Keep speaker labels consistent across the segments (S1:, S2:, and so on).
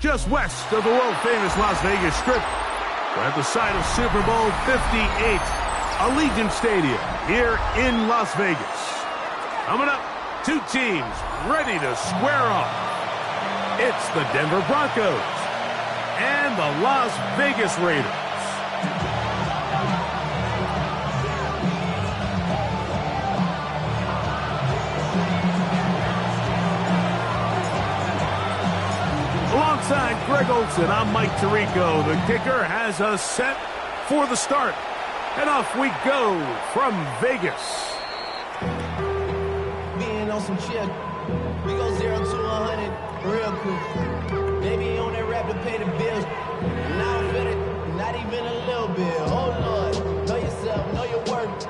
S1: Just west of the world-famous Las Vegas Strip, we're at the site of Super Bowl 58, Allegiant Stadium here in Las Vegas. Coming up, two teams ready to square off. It's the Denver Broncos and the Las Vegas Raiders. Alongside Greg Olson, I'm Mike Tirico. The kicker has us set for the start. And off we go from Vegas.
S2: Being on some shit, we go 0 to 100 real quick. Baby on that rap to pay the bills. And I don't feel it, not even a little bit. Oh Lord, know yourself, know your worth.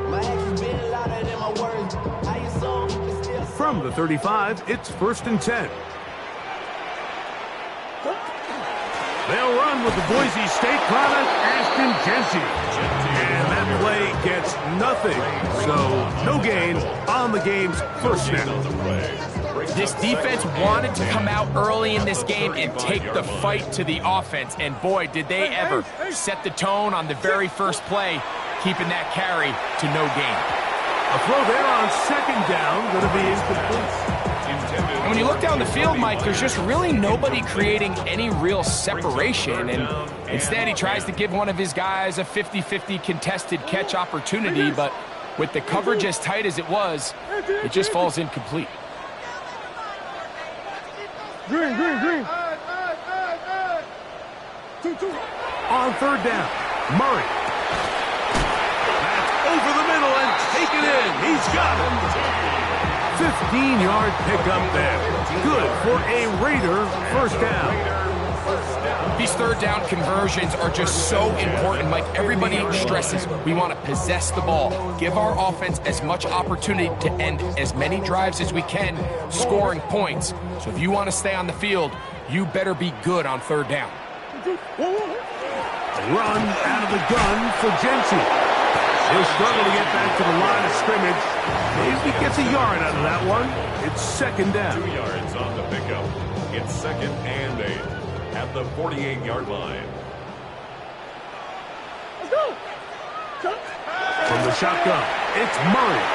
S2: My actions being louder than my words. How you so, it's still so.
S1: From the 35, it's 1st and 10. They'll run with the Boise State product, Ashton Jency. And that play gets nothing. So, no gain on the game's first snap.
S3: This defense wanted to come out early in this game and take the fight to the offense. And boy, did they ever set the tone on the very first play, keeping that carry to no gain.
S1: A throw there on 2nd down, going to be incomplete.
S3: And when you look down the field, Mike, there's just really nobody creating any real separation. And instead, he tries to give one of his guys a 50-50 contested catch opportunity. But with the coverage as tight as it was, it just falls incomplete.
S1: Green. On 3rd down, Murray. That's over the middle and taken in. He's got it. 15-yard pickup there. Good for a Raider first down.
S3: These 3rd down conversions are just so important. Like everybody stresses, we want to possess the ball, give our offense as much opportunity to end as many drives as we can, scoring points. So if you want to stay on the field, you better be good on 3rd down.
S1: A run out of the gun for Jency. He'll struggle to get back to the line of scrimmage. Maybe gets a yard out of that one. It's 2nd down.
S4: 2 yards on the pickup. It's 2nd and 8 at the 48-yard line.
S1: Let's go. From the shotgun, it's Murray.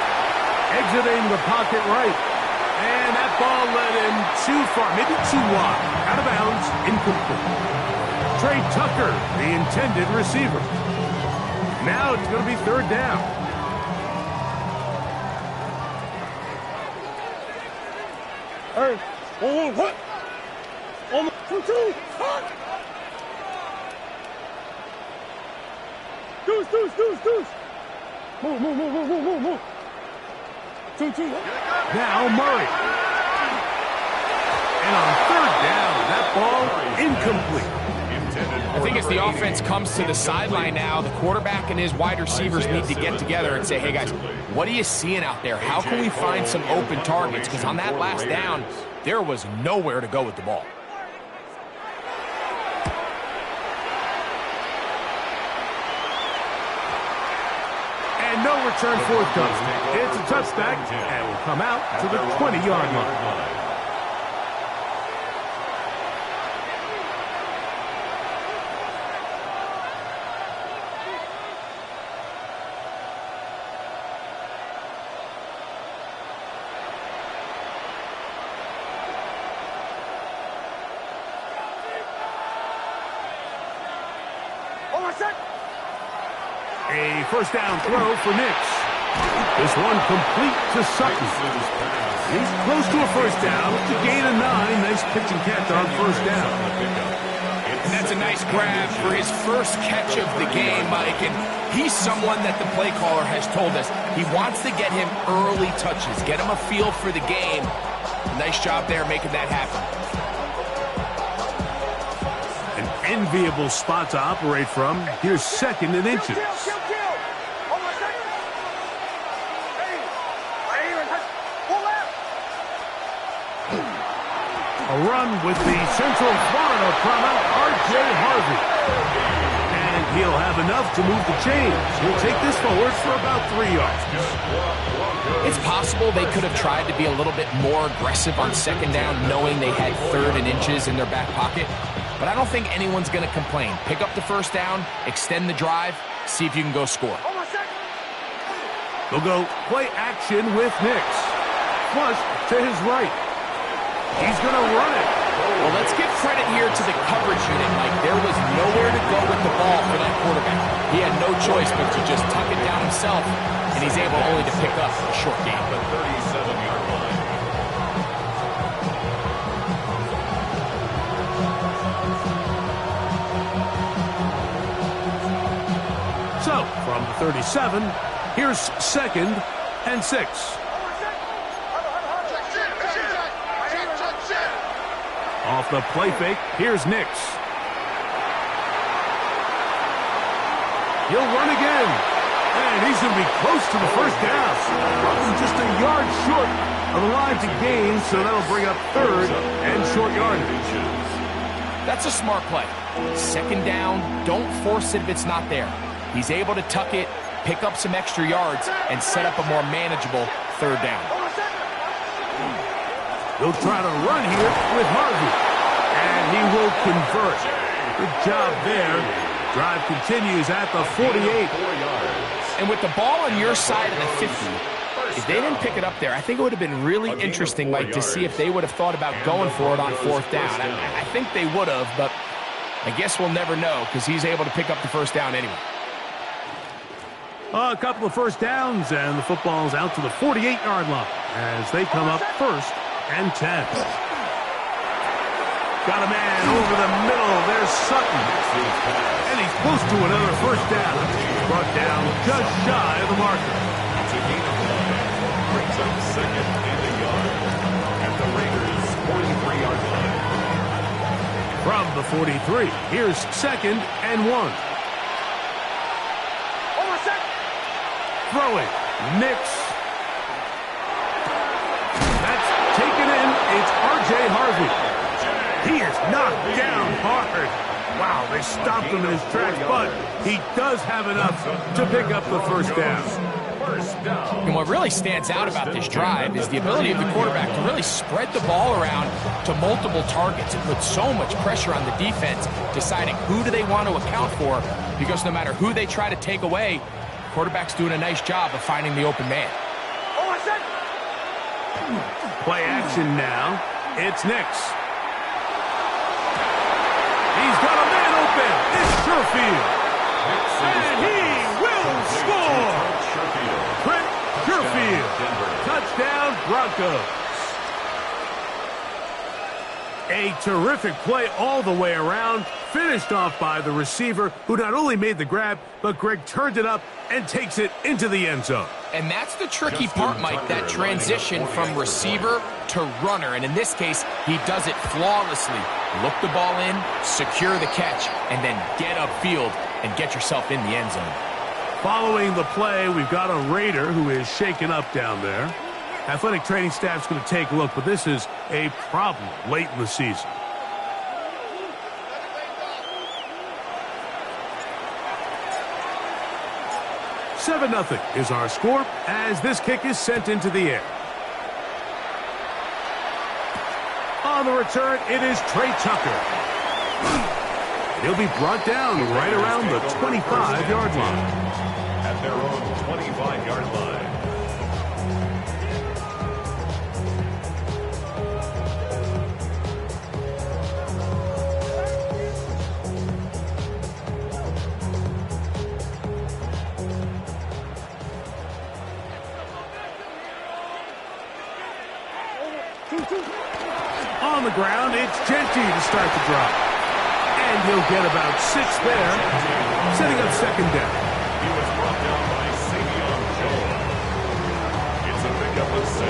S1: Exiting the pocket right. And that ball led him too far, maybe too wide. Out of bounds, incomplete. Trey Tucker, the intended receiver. Now it's going to be 3rd down. Hey, what? On the 2. Deuce. Move. 2. Now Murray. And on 3rd down, that ball incomplete.
S3: I think as the offense comes to the sideline now, the quarterback and his wide receivers need to get together and say, hey, guys, what are you seeing out there? How can we find some open targets? Because on that last down, there was nowhere to go with the ball.
S1: And no return forthcoming. It's a touchback and will come out to the 20-yard line. A first down throw for Nix. This one complete to Sutton. He's close to a first down. To gain a 9. Nice pitch and catch on first down.
S3: And that's a nice grab for his first catch of the game, Mike. And he's someone that the play caller has told us he wants to get him early touches, get him a feel for the game. Nice job there making that happen.
S1: An enviable spot to operate from. Here's 2nd and inches. A run with the Central Florida prominent, R.J. Harvey. And he'll have enough to move the chains. He'll take this forward for about 3 yards.
S3: It's possible they could have tried to be a little bit more aggressive on 2nd down, knowing they had 3rd and inches in their back pocket. But I don't think anyone's going to complain. Pick up the first down, extend the drive, see if you can go score.
S1: They'll go play action with Nix. Flush to his right. He's going to run it.
S3: Well, let's give credit here to the coverage unit, Mike. There was nowhere to go with the ball for that quarterback. He had no choice but to just tuck it down himself, and he's able only to pick up a short gain.
S4: The 37-yard line.
S1: So, from the 37, here's 2nd and 6. Off the play fake, here's Nix. He'll run again. And he's going to be close to the first down. Probably just a yard short of the line to gain, so that'll bring up 3rd and short yardage.
S3: That's a smart play. 2nd down, don't force it if it's not there. He's able to tuck it, pick up some extra yards, and set up a more manageable 3rd down.
S1: He'll try to run here with Harvey. And he will convert. Good job there. Drive continues at the 48.
S3: And with the ball on your side of the 50, if they didn't pick it up there, I think it would have been really interesting, Mike, to see if they would have thought about going for it on 4th down. I think they would have, but I guess we'll never know because he's able to pick up the first down anyway.
S1: A couple of first downs, and the football's out to the 48-yard line as they come up 1st and 10. Got a man over the middle. There's Sutton. And he's close to another first down. Brought down just shy of the marker.
S4: It's a gain of 1. Brings up 2nd and a yard at the Raiders' 43-yard line.
S1: From the 43, here's 2nd and 1. Throwing. Nix. That's taken in. It's R.J. Harvey. He is knocked down hard. Wow, they stopped him in his tracks, but he does have enough to pick up the first down.
S3: And what really stands out about this drive is the ability of the quarterback to really spread the ball around to multiple targets and put so much pressure on the defense, deciding who do they want to account for, because no matter who they try to take away, the quarterback's doing a nice job of finding the open man.
S1: Play action now. It's Nix. He's got a man open. It's Sherfield. And he will score. Trent Sherfield. Touchdown, Broncos. A terrific play all the way around. Finished off by the receiver, who not only made the grab, but Greg turned it up and takes it into the end zone.
S3: And that's the tricky part, Mike, that transition from receiver to runner. And in this case, he does it flawlessly. Look the ball in, secure the catch, and then get upfield and get yourself in the end zone.
S1: Following the play, we've got a Raider who is shaken up down there. Athletic training staff's going to take a look, but this is a problem late in the season. 7-0 is our score as this kick is sent into the air. On the return, it is Trey Tucker. He'll be brought down right around the 25-yard line.
S4: At their own 25-yard line.
S1: On the ground, it's Genty to start the drive. And he'll get about 6 there, setting up second down.
S4: He was brought down by Savion Jones. It's a pickup of 6.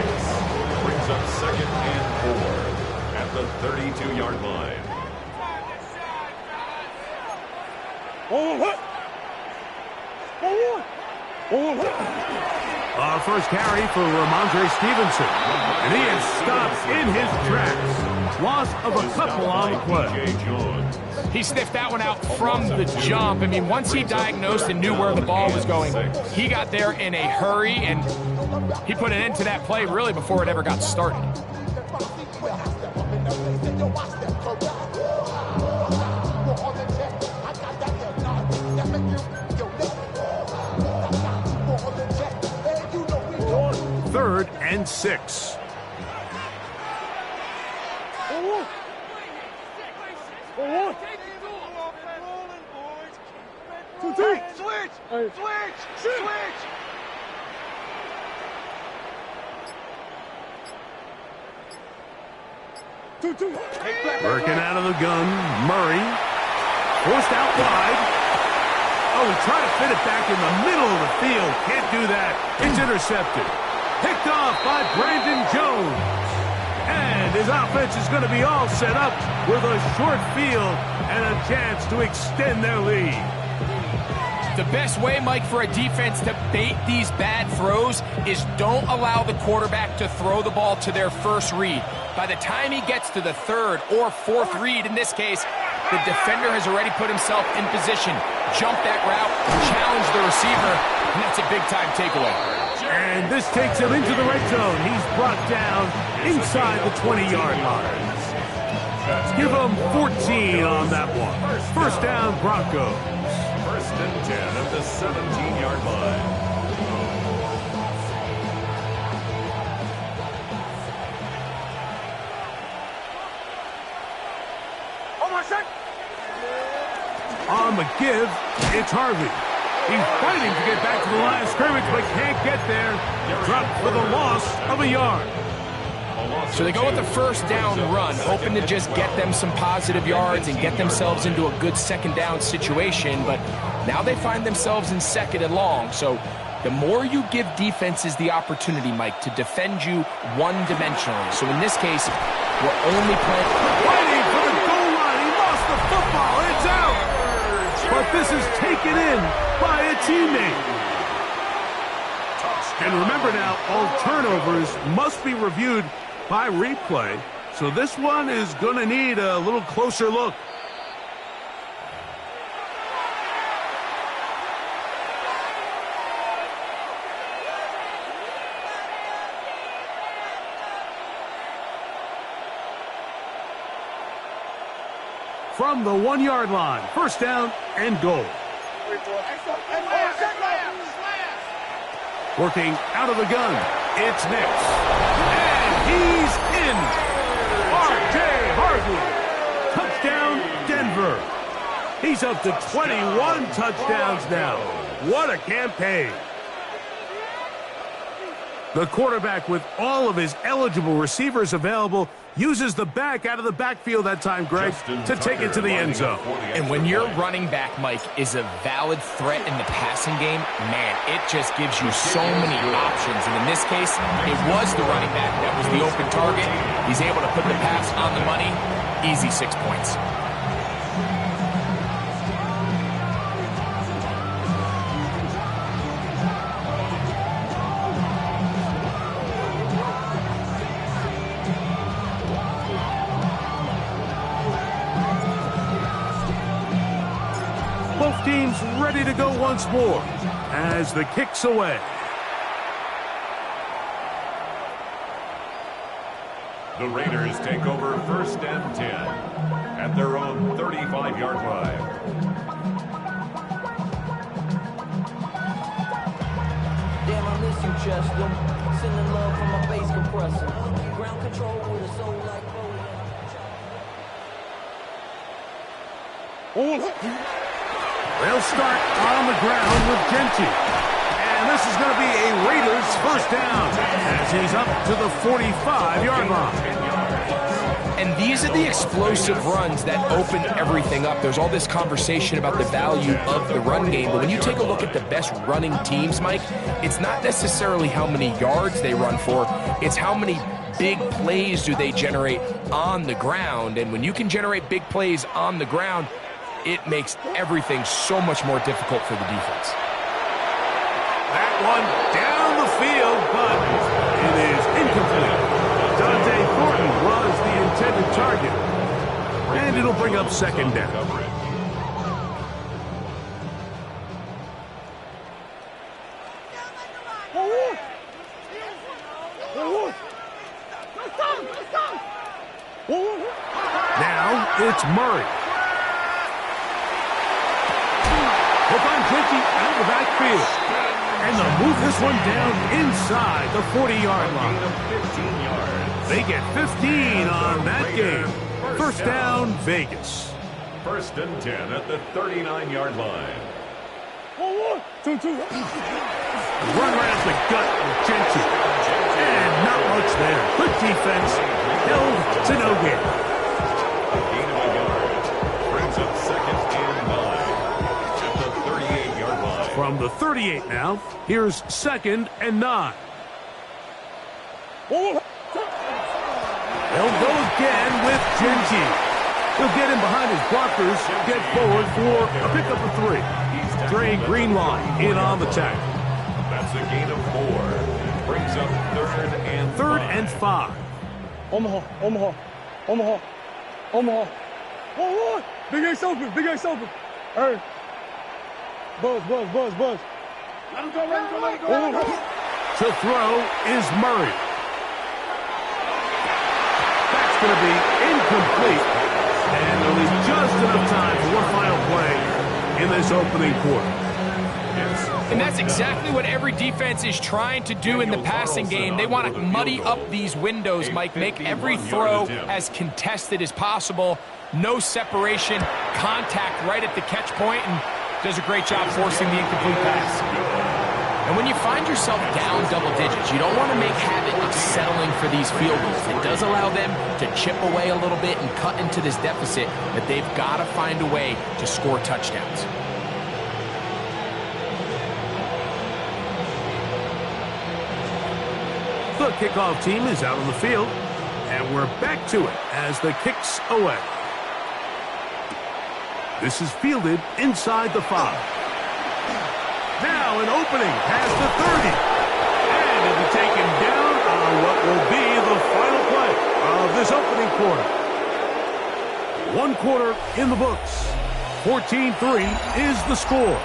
S4: Brings up second and 4 at the 32-yard line.
S1: First carry for Ramondre Stevenson. And he is stopped in his tracks. Loss of a couple on the play.
S3: He sniffed that one out from the jump. I mean, once he diagnosed and knew where the ball was going, he got there in a hurry, and he put an end to that play really before it ever got started.
S1: Third and 6.
S5: Switch!
S1: Working out of the gun, Murray. Forced out wide. Oh, he tried to fit it back in the middle of the field. Can't do that. It's intercepted. Picked off by Brandon Jones. And his offense is going to be all set up with a short field and a chance to extend their lead.
S3: The best way, Mike, for a defense to bait these bad throws is don't allow the quarterback to throw the ball to their first read. By the time he gets to the third or fourth read, in this case, the defender has already put himself in position, jump that route, challenge the receiver, and that's a big-time takeaway.
S1: And this takes him into the red zone. He's brought down inside the 20-yard line. Give him 14 on that one. First down, Broncos.
S4: First and 10 at the 17-yard line.
S1: On the give, it's Harvey. He's fighting to get back to the line of scrimmage, but can't get there. Dropped for the loss of a yard.
S3: So they go with the first down run, hoping to just get them some positive yards and get themselves into a good second down situation, but now they find themselves in second and long. So the more you give defenses the opportunity, Mike, to defend you one-dimensionally. So in this case, we're only playing...
S1: Fighting for the goal line. He lost the football. It's out. But this is taken in by a teammate. And remember now, all turnovers must be reviewed by replay. So this one is going to need a little closer look. From the 1-yard line, first down and goal. Working out of the gun, it's Nix. And he's in. R.J. Harvey. Touchdown, Denver. He's up to 21 touchdowns now. What a campaign. The quarterback, with all of his eligible receivers available, uses the back out of the backfield that time, Greg, to take it to the end zone.
S3: And when your running back, Mike, is a valid threat in the passing game, man, it just gives you so many options. And in this case, it was the running back that was the open target. He's able to put the pass on the money. Easy 6 points.
S1: Both teams ready ready to go once more as the kick's away.
S4: The Raiders take over 1st and 10 at their own 35-yard line.
S2: Damn, I miss you, Chester. Sending love from my bass compressor. Ground control with a soul like
S1: They'll start on the ground with Genty. And this is going to be a Raiders first down as he's up to the 45-yard line.
S3: And these are the explosive runs that open everything up. There's all this conversation about the value of the run game, but when you take a look at the best running teams, Mike, it's not necessarily how many yards they run for, it's how many big plays do they generate on the ground. And when you can generate big plays on the ground, it makes everything so much more difficult for the defense.
S1: That one down the field, but it is incomplete. Dante Thornton was the intended target. And it'll bring up second down. Now it's Murray. We'll find Genty out of the backfield. And they'll move this one down inside the 40-yard line. They get 15 on that game. First down, Vegas.
S4: 1st and 10 at the 39-yard line.
S1: Run right up the gut with Genty. And not much there. Good defense. Held to no gain.
S4: A gain of a yard. Brings up 2nd and 9 at the 38-yard line.
S1: From the 38 now, here's 2nd and 9. They'll go again with Genty. He'll get in behind his blockers, get forward for a pickup of 3. Dre Greenlaw in on the tackle.
S4: That's a gain of 4. Brings up 3rd and 5.
S1: 3rd and 5.
S5: Omaha. Big Ace open. Hey. Buzz. Let him go.
S1: To throw is Murray. That's going to be incomplete. And there'll be just enough time for one final play in this opening quarter.
S3: And that's exactly what every defense is trying to do in the passing game. They want to muddy up these windows, Mike, make every throw as contested as possible. No separation, contact right at the catch point, and does a great job forcing the incomplete pass. And when you find yourself down double digits, you don't want to make habit of settling for these field goals. It does allow them to chip away a little bit and cut into this deficit, but they've got to find a way to score touchdowns.
S1: The kickoff team is out on the field, and we're back to it as the kick's away. This is fielded inside the 5. Now an opening past the 30. And it'll be taken down on what will be the final play of this opening quarter. 1 quarter in the books. 14-3 is the score.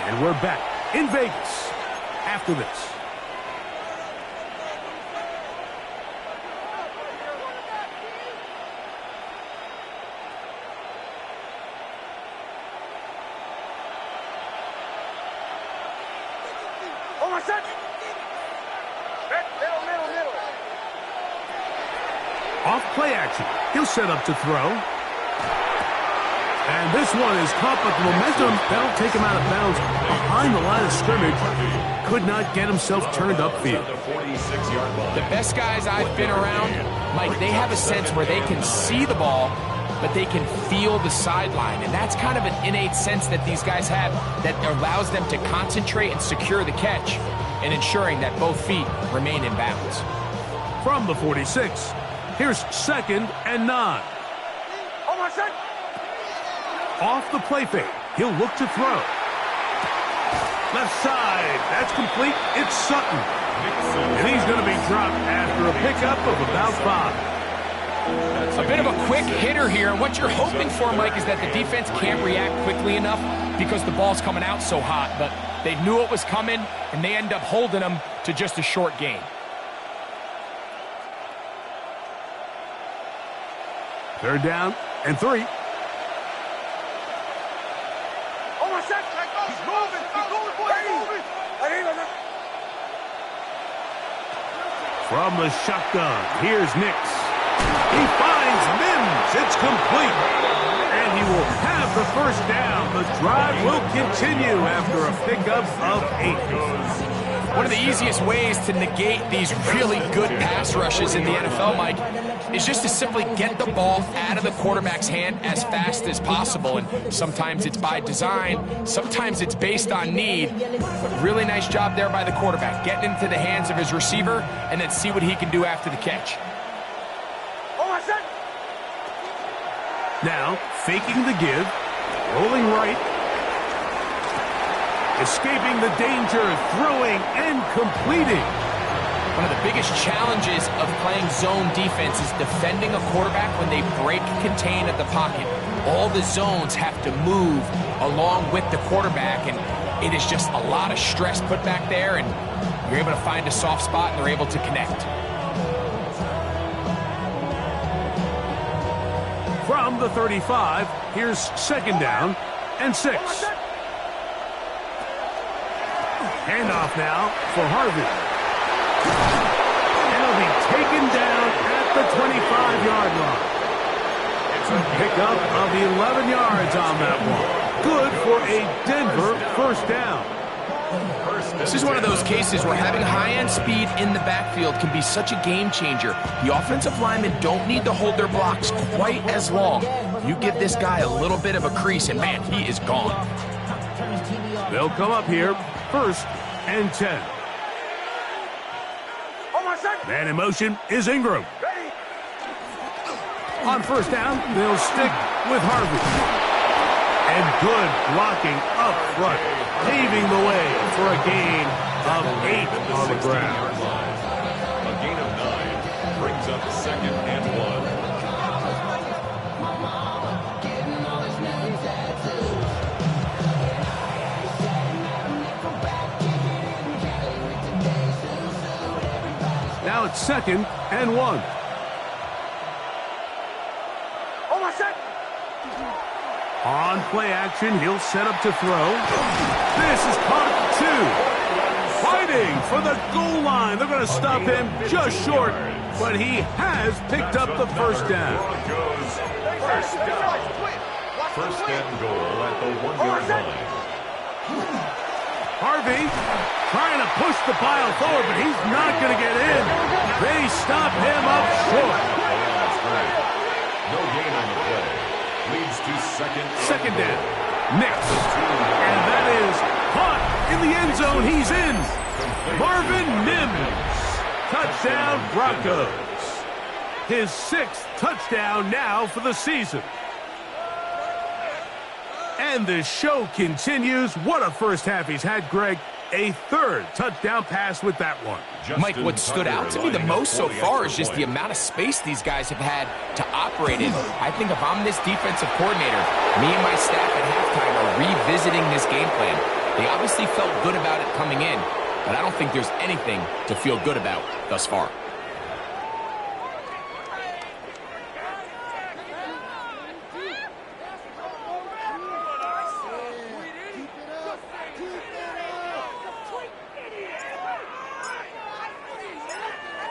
S1: And we're back in Vegas after this. Off play action. He'll set up to throw. And this one is caught, but the momentum, that'll take him out of bounds behind the line of scrimmage. Could not get himself turned upfield.
S3: The best guys I've been around, Mike, they have a sense where they can see the ball, but they can feel the sideline. And that's kind of an innate sense that these guys have that allows them to concentrate and secure the catch and ensuring that both feet remain in bounds.
S1: From the 46, here's 2nd and 9. Off the play fake, he'll look to throw. Left side, that's complete. It's Sutton. And he's going to be dropped after a pickup of about 5.
S3: A bit of a quick hitter here, and what you're hoping for, Mike, is that the defense can't react quickly enough because the ball's coming out so hot, but they knew it was coming, and they end up holding them to just a short gain.
S1: Third down and 3. From the shotgun, here's Nix. He finds Mims. It's complete. And he will have the first down. The drive will continue after a pickup of 8.
S3: One of the easiest ways to negate these really good pass rushes in the NFL, Mike, is just to simply get the ball out of the quarterback's hand as fast as possible. And sometimes it's by design, sometimes it's based on need. But really nice job there by the quarterback, getting into the hands of his receiver and then see what he can do after the catch.
S1: Now, faking the give, rolling right, escaping the danger, throwing and completing.
S3: One of the biggest challenges of playing zone defense is defending a quarterback when they break contain at the pocket. All the zones have to move along with the quarterback, and it is just a lot of stress put back there, and you're able to find a soft spot, and they're able to connect.
S1: From the 35, here's second down and 6. Handoff now for Harvey. And he'll be taken down at the 25-yard line. It's a pickup of 11 yards on that one. Good for a Denver first down.
S3: This is one of those cases where having high-end speed in the backfield can be such a game changer. The offensive linemen don't need to hold their blocks quite as long. You give this guy a little bit of a crease, and man, he is gone.
S1: They'll come up here, first and 10. Man in motion is Ingram. On first down, they'll stick with Harvey. And good blocking up front, paving the way for a gain of 8 on the ground.
S4: A gain of 9 brings up second and 1.
S1: Now it's second and 1. On play action, he'll set up to throw. This is caught at 2. Fighting for the goal line. They're going to stop him just short, but he has picked up the first down.
S4: First and goal at the 1-yard line.
S1: Harvey trying to push the pile forward, but he's not going to get in. They stop him up short.
S4: No gain on the play. Leads to second
S1: down. Nix. And that is caught in the end zone. He's in. Marvin Mims. Touchdown Broncos. His 6th touchdown now for the season. And the show continues. What a first half he's had, Greg. A 3rd touchdown pass with that one.
S3: Mike, what stood out to me the most so far is just the amount of space these guys have had to operate in. I think if I'm this defensive coordinator, me and my staff at halftime are revisiting this game plan. They obviously felt good about it coming in, but I don't think there's anything to feel good about thus far.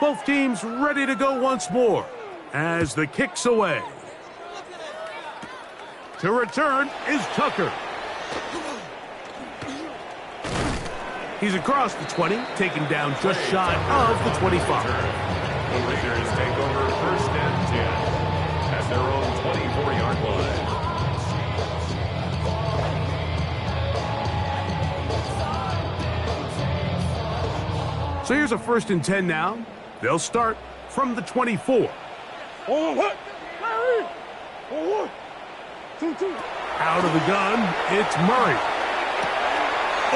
S1: Both teams ready to go once more as the kick's away. To return is Tucker. He's across the 20, taken down just shy of the 25.
S4: The Raiders take over first and 10 at their own 24-yard line.
S1: So here's a first and 10 now. They'll start from the 24. Out of the gun, it's Murray.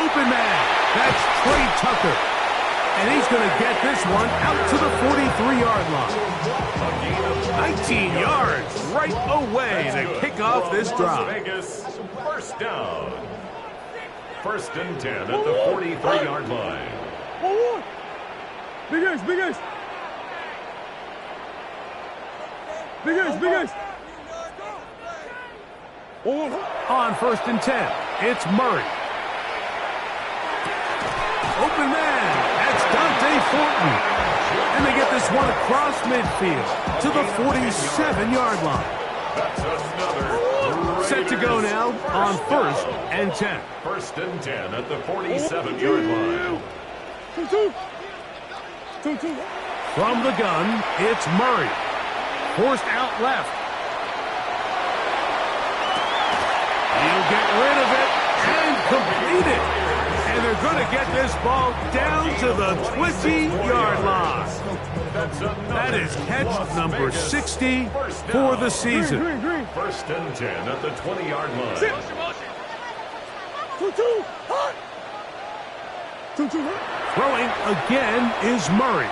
S1: Open man, that's Trey Tucker. And he's going to get this one out to the 43-yard line. 19 yards right away to kick off this drive.
S4: Vegas, first down. First and 10 at the 43-yard line.
S5: Big Ace, Big Ace. Big Ace, Big Ace.
S1: On first and 10, it's Murray. Open man, that's Dante Thornton. And they get this one across midfield to the 47-yard line.
S4: That's another.
S1: Set to go now on first and 10.
S4: First and 10 at the 47-yard line.
S5: 2-2.
S1: From the gun, it's Murray. Forced out left. He'll get rid of it and complete it. And they're going to get this ball down to the 20-yard line. That is catch number 60 for the season.
S5: Green.
S4: First and 10 at the 20-yard line.
S5: 2-2. 2-2.
S1: Throwing again is Murray.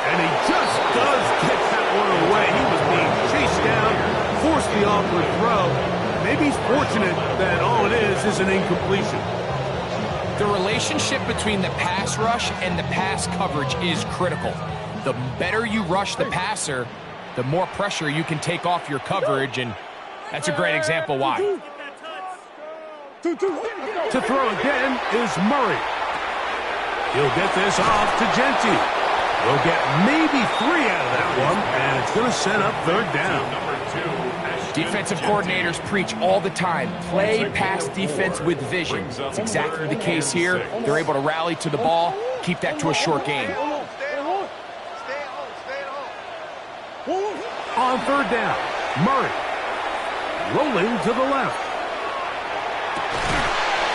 S1: And he just does get that one away. He was being chased down, forced the awkward throw. Maybe he's fortunate that all it is an incompletion.
S3: The relationship between the pass rush and the pass coverage is critical. The better you rush the passer, the more pressure you can take off your coverage, and that's a great example why.
S5: 2-2.
S1: To throw again is Murray. He'll get this off to Genty. He'll get maybe 3 out of that one, and it's going to set up third down.
S3: Defensive coordinators preach all the time, play pass defense with vision. It's exactly the case here. They're able to rally to the ball, keep that to a short game.
S1: On third down, Murray rolling to the left.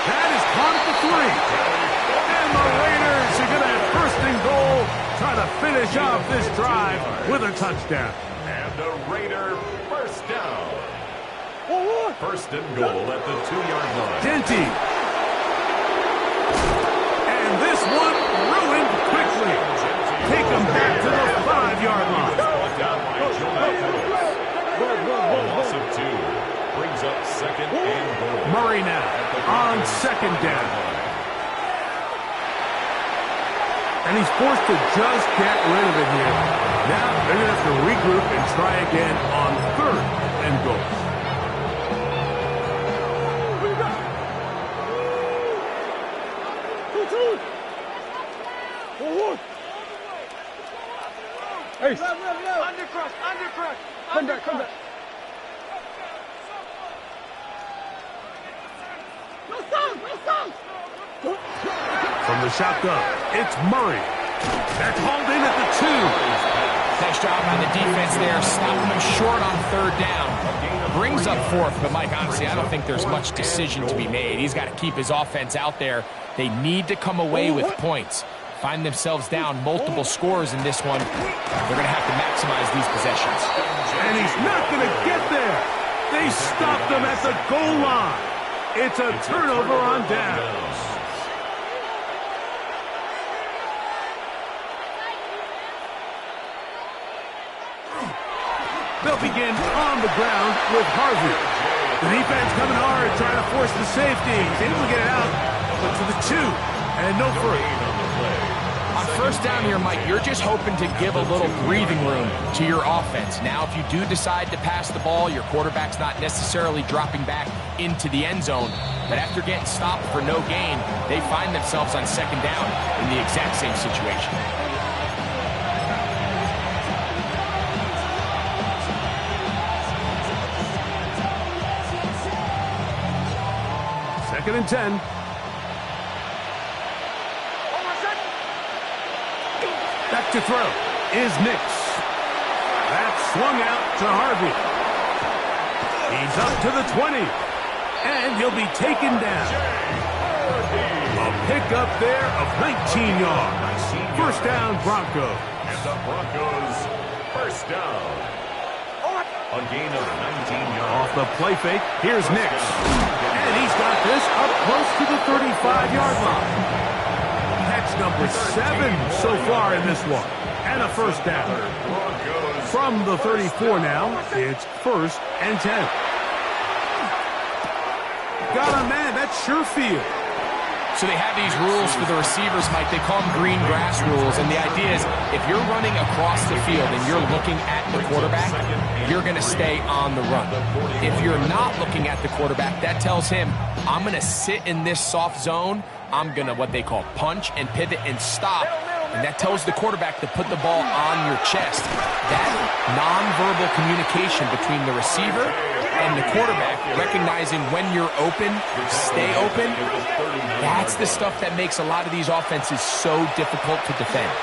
S1: That is caught at the 3. And the Raiders are going to have first and goal, try to finish off this drive with a touchdown.
S4: And the Raider first down. First and goal at the 2-yard line.
S1: Genty. And this one ruined quickly. Take him back to the 5-yard line.
S4: Down by a loss of 2. Brings up second and goal.
S1: Murray now on second down. And he's forced to just get rid of it here. Now they're going to have to regroup and try again on third and goal.
S5: Ace. Undercrush. Come back.
S1: From the shotgun, it's Murray. They're called in at the 2.
S3: Nice job on the defense there, stopping them short on third down. Brings up fourth, but Mike, honestly, I don't think there's much decision to be made. He's got to keep his offense out there. They need to come away with points. Find themselves down multiple scores in this one. They're going to have to maximize these possessions.
S1: And he's not going to get there. They stopped him at the goal line. It's a turnover on downs. They'll begin on the ground with Harvey. The defense coming hard, trying to force the safety. He's able to get it out, but to the 2, and no further.
S3: On first down here, Mike, you're just hoping to give a little breathing room to your offense. Now, if you do decide to pass the ball, your quarterback's not necessarily dropping back into the end zone. But after getting stopped for no gain, they find themselves on second down in the exact same situation.
S1: Second and 10. Back to throw is Nix. That's swung out to Harvey. He's up to the 20. And he'll be taken down. A pickup there of 19 yards. First down, Broncos.
S4: And the Broncos first down. A gain of 19 yards.
S1: Off the play fake, here's Nix. And he's got this up close to the 35-yard line. That's number 7 so far in this one. And a first down. From the 34 now, it's 1st and 10. Got a man, that's Surefield.
S3: So they have these rules for the receivers, Mike. They call them green grass rules. And the idea is if you're running across the field and you're looking at the quarterback, you're going to stay on the run. If you're not looking at the quarterback, that tells him, I'm going to sit in this soft zone. I'm going to what they call punch and pivot and stop. And that tells the quarterback to put the ball on your chest. That nonverbal communication between the receiver and the quarterback, recognizing when you're open, stay open, that's the stuff that makes a lot of these offenses so difficult to defend.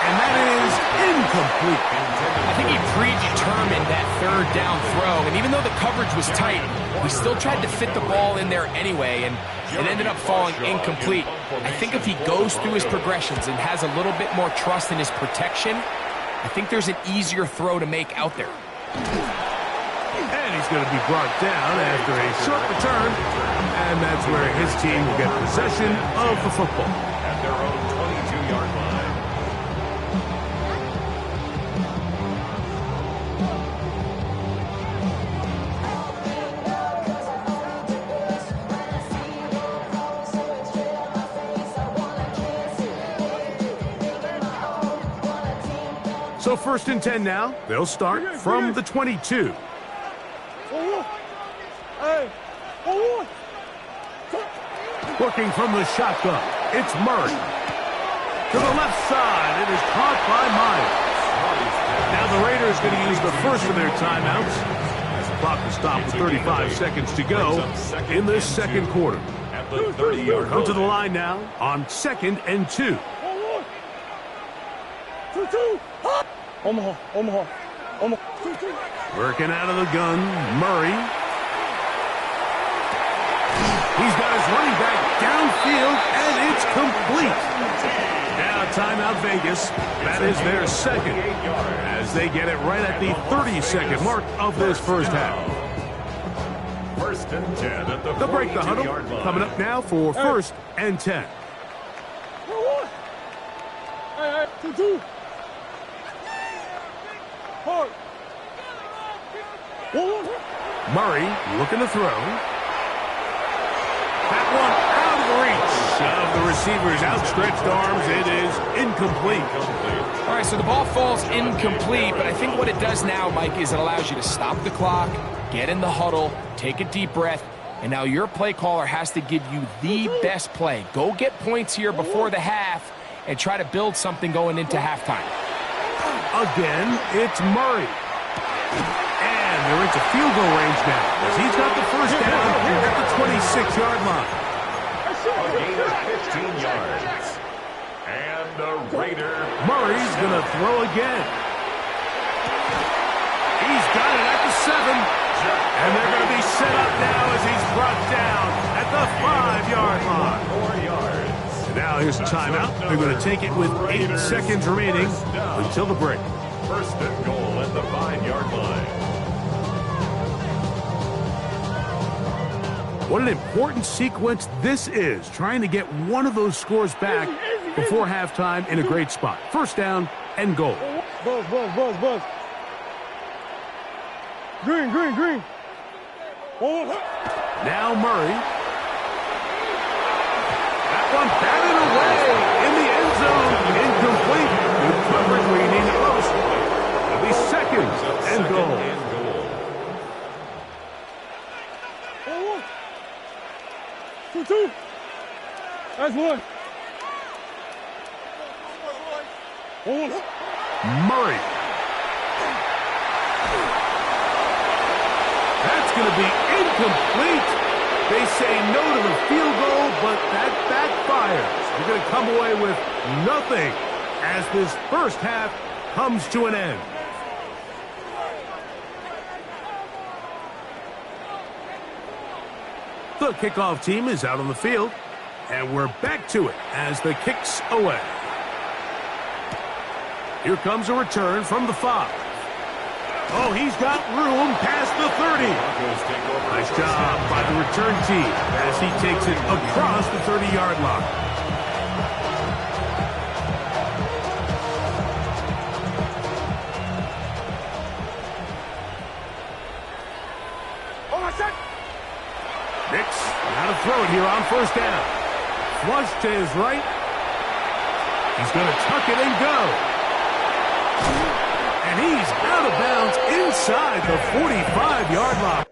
S1: And that is incomplete.
S3: I think he predetermined that 3rd down throw, and even though the coverage was tight, he still tried to fit the ball in there anyway, and it ended up falling incomplete. I think if he goes through his progressions and has a little bit more trust in his protection, I think there's an easier throw to make out there.
S1: And he's going to be brought down after a short return, and that's where his team will get possession of the football.
S4: At their own 22-yard line.
S1: So 1st and 10 now. They'll start from the 22. Working from the shotgun, it's Murray. To the left side, it is caught by Myers. Now the Raiders going to use the first of their timeouts. As the clock is stopped with 35 seconds to go in this 2nd quarter.
S4: At the 30-yard
S1: Come to the line now on 2nd and 2.
S5: Omaha.
S1: Working out of the gun, Murray. He's got his running back downfield, and it's complete. Now timeout Vegas. That is their 2nd, as they get it right at the 30-second mark of this first half.
S4: 1st and 10 at the
S1: They'll break the huddle.
S4: 42-yard line.
S1: Coming up now for 1st and 10.
S5: Hey, 2-2. Hard.
S1: Murray looking to throw. That one out of the reach of the receiver's outstretched arms. It is incomplete.
S3: All right, so the ball falls incomplete, but I think what it does now, Mike, is it allows you to stop the clock, get in the huddle, take a deep breath, and now your play caller has to give you the best play. Go get points here before the half and try to build something going into halftime.
S1: Again, it's Murray. And they're into field goal range now, as he's got the first down at the 26-yard line.
S4: A gain of 15 yards. And the Raider.
S1: Murray's going to throw again. He's got it at the 7. And they're going to be set up now as he's brought down at the 5-yard line.
S4: 4 yards.
S1: Now here's a timeout. They're going to take it with 8 seconds remaining until the break.
S4: 1st and goal at the 5-yard line.
S1: What an important sequence this is, trying to get one of those scores back before halftime in a great spot. 1st down and goal.
S5: Buzz. Green.
S1: Now Murray. That one batted away in the end zone. Incomplete. Good coverage where you need it most. It'll be 2nd and goal.
S5: 2-2. That's one.
S1: Murray. That's going to be incomplete. They say no to the field goal, but that backfires. They're going to come away with nothing as this first half comes to an end. The kickoff team is out on the field, and we're back to it as the kick's away. Here comes a return from the 5. Oh, he's got room past the 30. Nice job by the return team as he takes it across the 30-yard line. Nix, now to throw it here on first down. Flush to his right. He's going to tuck it and go. And he's out of bounds inside the 45-yard line.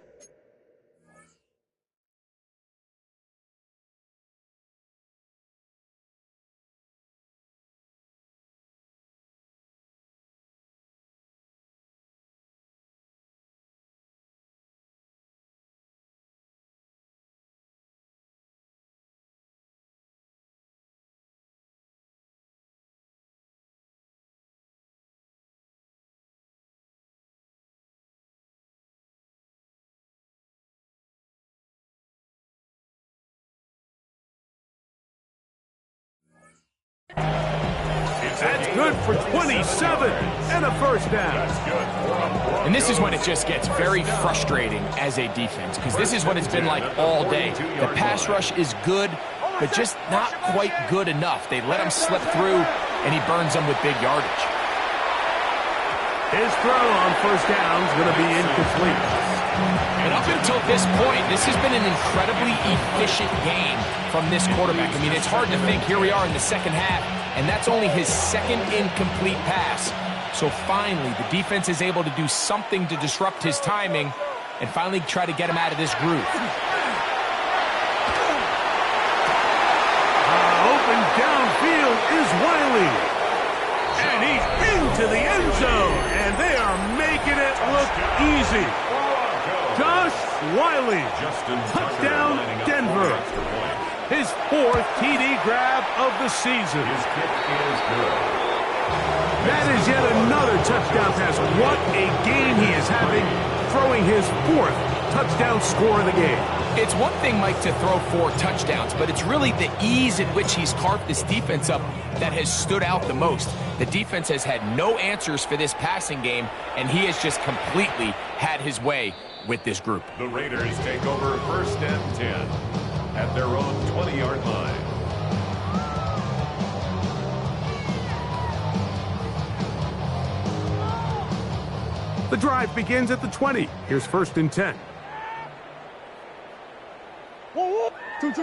S1: That's good for 27 and a first down.
S3: And this is when it just gets very frustrating as a defense, because this is what it's been like all day. The pass rush is good, but just not quite good enough. They let him slip through, and he burns them with big yardage.
S1: His throw on first down is going to be incomplete.
S3: And up until this point, this has been an incredibly efficient game from this quarterback. I mean, it's hard to think here we are in the second half, and that's only his second incomplete pass. So finally, the defense is able to do something to disrupt his timing and finally try to get him out of this groove.
S1: Open downfield is Wiley. And he's into the end zone, and they are making it look easy. Josh Wiley, touchdown Denver. His fourth TD grab of the season. That is yet another touchdown pass. What a game he is having, throwing his fourth touchdown score of the game.
S3: It's one thing, Mike, to throw 4 touchdowns, but it's really the ease in which he's carved this defense up that has stood out the most. The defense has had no answers for this passing game, and he has just completely had his way with this group.
S4: The Raiders take over first and 10 at their own 20-yard line.
S1: The drive begins at the 20. Here's first and 10. They'll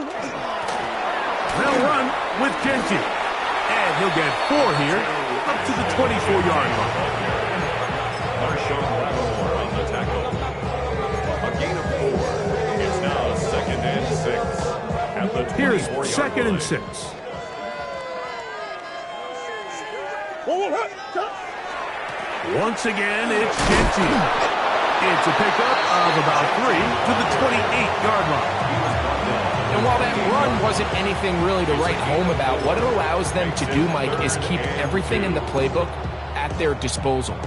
S1: run with Genty. And he'll get 4 here up to the 24-yard line.
S4: Marshawn Lattimore on the tackle. A gain of 4. It's now second and 6 at the 24-yard
S1: Here's
S4: line.
S1: second and 6. Once again, it's Genty. It's a pickup of about 3 to the 28-yard line.
S3: And while that run wasn't anything really to write home about, what it allows them to do, Mike, is keep everything in the playbook at their disposal.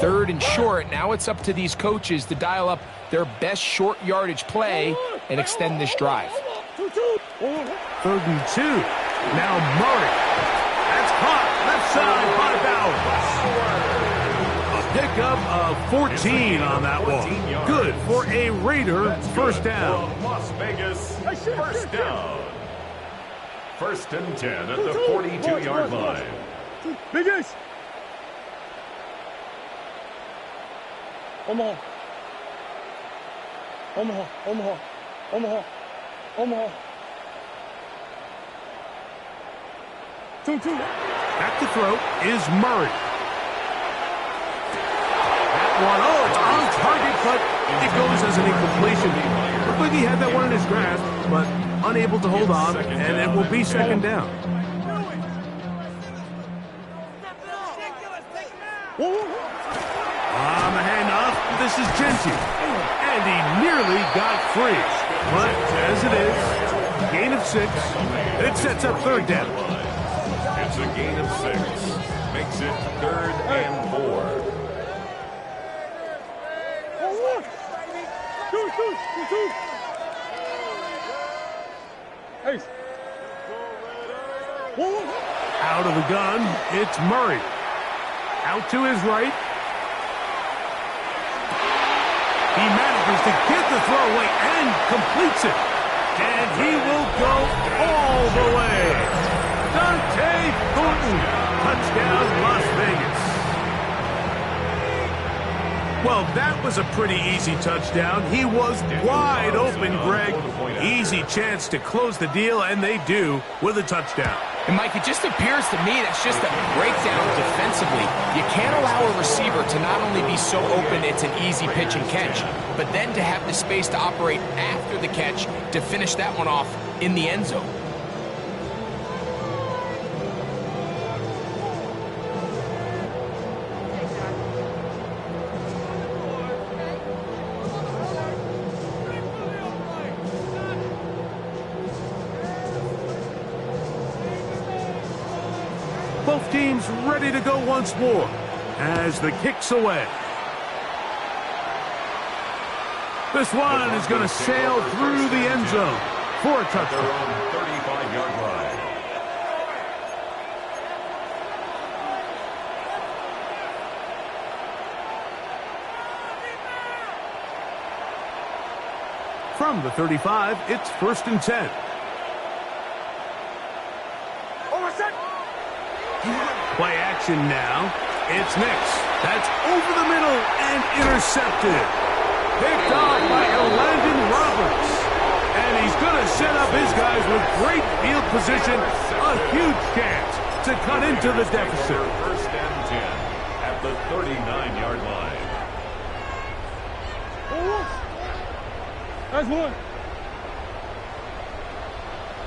S3: Third and short, now it's up to these coaches to dial up their best short yardage play and extend this drive.
S1: 3rd and 2. Now Murray. That's caught left side by Bowers. A pickup of 14 on that one. Good for a Raider first down.
S4: Las Vegas, first down. First and 10 at the 42-yard line.
S5: Big Ace. Omaha. Omaha. Omaha. Omaha. Omaha. 2-2.
S1: Back to throw is Murray. That one, oh, it's on target, but it goes as an incompletion. Looked like he had that one in his grasp, but unable to hold on, and it will be second down. On the handoff, this is Genty. And he nearly got free. But as it is, gain of 6, it sets up third down.
S4: It's a gain of 6. Makes it 3rd and 4.
S5: Ace.
S1: Out of the gun, it's Murray. Out to his right. He manages to get the throw away and completes it. And he will go all the way. Dante Thornton, touchdown Las Vegas. Well, that was a pretty easy touchdown. He was wide open, Greg. Easy chance to close the deal, and they do with a touchdown.
S3: And, Mike, it just appears to me that's just a breakdown defensively. You can't allow a receiver to not only be so open it's an easy pitch and catch, but then to have the space to operate after the catch to finish that one off in the end zone.
S1: Both teams ready to go once more as the kick's away. This one is going to sail through the end zone for a touchdown.
S4: 35-yard line.
S1: From the 35, it's 1st and 10. Play action now. It's Nix. That's over the middle and intercepted. Picked off by Landon Roberts. And he's going to set up his guys with great field position. A huge chance to cut into the deficit.
S4: 1st and 10 at the 39-yard line.
S5: That's one.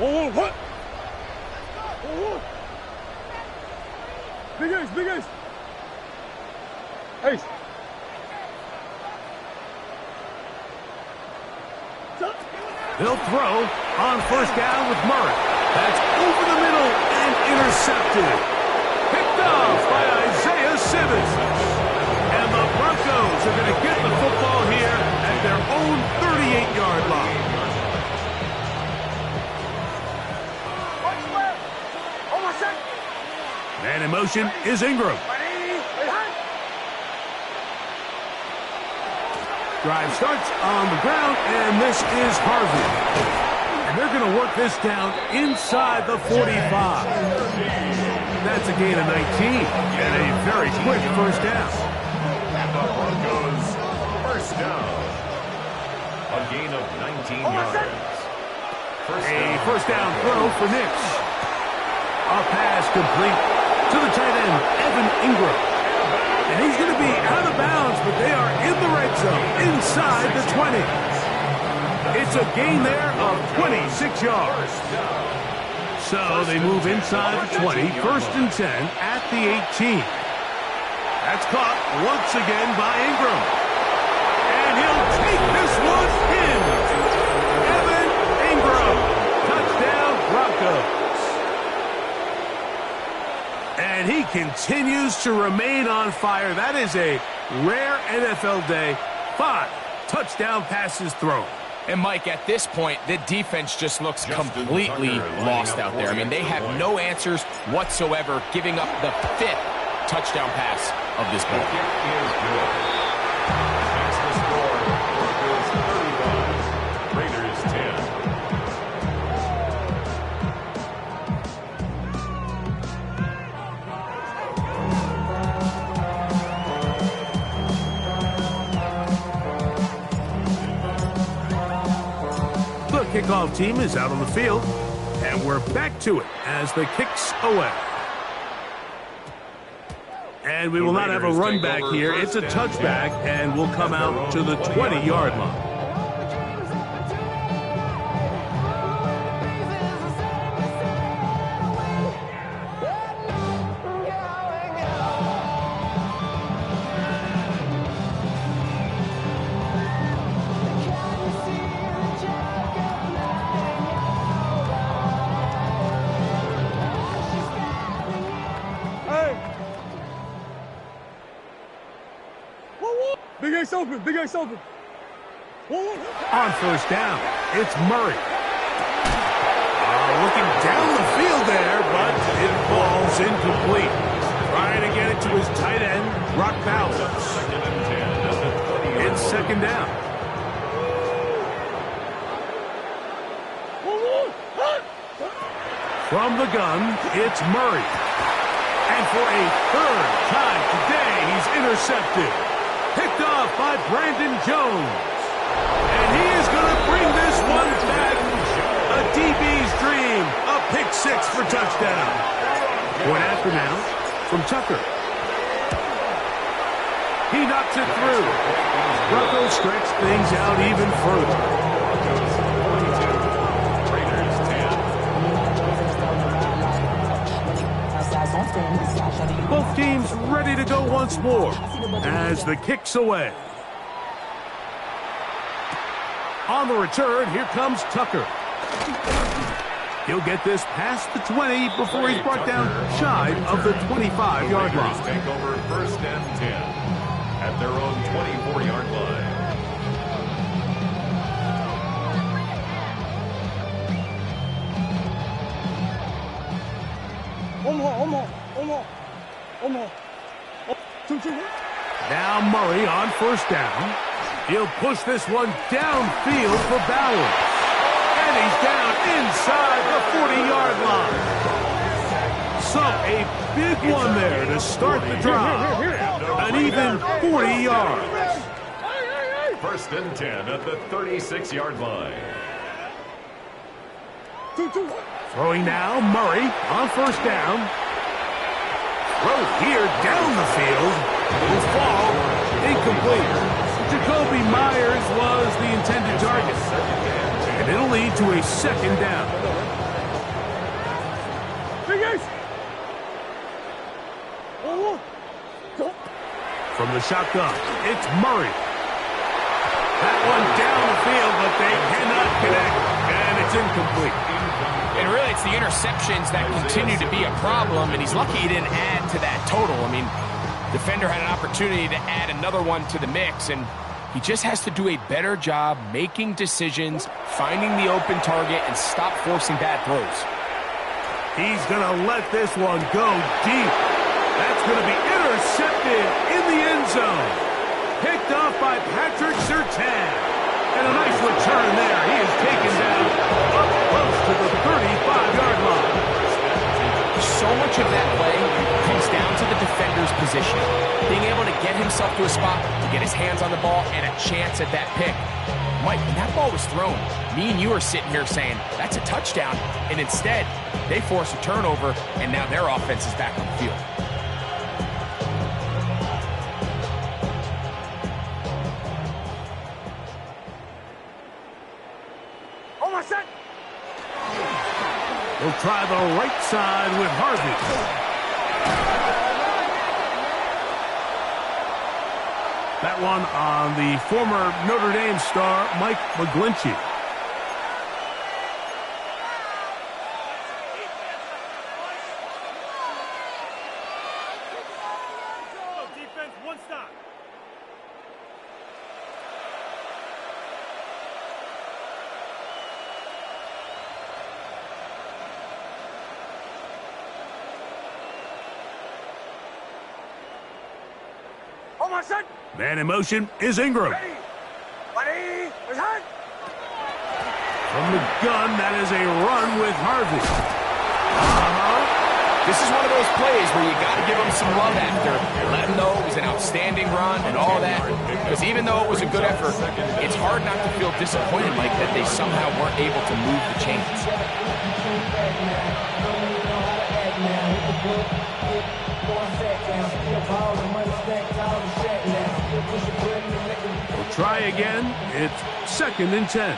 S5: Oh, what? Oh, big ace, big ace. Ace.
S1: They'll throw on 1st down with Murray. That's over the middle and intercepted. Picked off by Isaiah Simmons. And the Broncos are going to get the football here at their own 38-yard line. Man in motion is Ingram. Drive starts on the ground, and this is Harvey. And they're going to work this down inside the 45. That's a gain of 19 and a very quick 1st down.
S4: And the Broncos, 1st down. A gain of 19 yards.
S1: A 1st down throw for Nix. A pass complete to the tight end, Evan Ingram. And he's going to be out of bounds, but they are in the red zone, inside the 20. It's a gain there of 26 yards. So they move inside the 20, 1st and 10 at the 18. That's caught once again by Ingram. And he'll take this one in. Evan Ingram, touchdown Broncos. And he continues to remain on fire. That is a rare NFL day. 5 touchdown passes thrown.
S3: And, Mike, at this point, the defense just looks completely lost out there. I mean, they have no answers whatsoever, giving up the 5th touchdown pass of this ball.
S4: The kick is good. Makes the score. Broncos 35. Raiders 10.
S1: Kickoff team is out on the field, and we're back to it as the kick's away. And we will not have a run back here. It's a touchback, and we'll come out to the 20-yard line.
S5: Big ace open, big ace open.
S1: On 1st down, it's Murray. Looking down the field there, but it falls incomplete. Trying to get it to his tight end, Brock Bowers. It's second down. From the gun, it's Murray. And for a third time today, he's intercepted. Picked off by Brandon Jones. And he is going to bring this one back. A DB's dream. A pick six for touchdown. Point after now from Tucker. He knocks it through. Broncos stretch things out even further.
S4: Raiders 10.
S1: Both teams ready to go once more as the kick's away. On the return, here comes Tucker. He'll get this past the 20 before he's brought down shy of the 25-yard line.
S4: Take over first and 10 at their own 24-yard line.
S1: Now Murray on first down. He'll push this one downfield for Bowers. And he's down inside the 40-yard line. So a big one there to start the drive. An even 40 yards.
S4: First and 10 at the 36-yard line.
S1: Throwing now, Murray on first down. Throw here down the field. Will fall. Incomplete. Jacoby Myers was the intended target. And it'll lead to a second down. From the shotgun, it's Murray. That one down the field, but they cannot connect, and it's incomplete.
S3: And really, it's the interceptions that continue to be a problem, and he's lucky he didn't add to that total. I mean, defender had an opportunity to add another one to the mix, and he just has to do a better job making decisions, finding the open target, and stop forcing bad throws.
S1: He's going to let this one go deep. That's going to be intercepted in the end zone. Picked off by Patrick Surtain. And a nice return there. He is taken down up close to the 35-yard line.
S3: So much of that play comes down to the defender's position. Being able to get himself to a spot, to get his hands on the ball, and a chance at that pick. Mike, when that ball was thrown, me and you are sitting here saying, that's a touchdown. And instead, they force a turnover, and now their offense is back on the field.
S1: He'll try the right side with Harvey. That one on the former Notre Dame star, Mike McGlinchey.
S5: Defense, one stop.
S1: Man in motion is Ingram. From the gun, that is a run with Harvey.
S3: This is one of those plays where you got to give him some love after. Let him know it was an outstanding run and all that. Because even though it was a good effort, it's hard not to feel disappointed like that they somehow weren't able to move the chains.
S1: We'll try again. It's second and 10.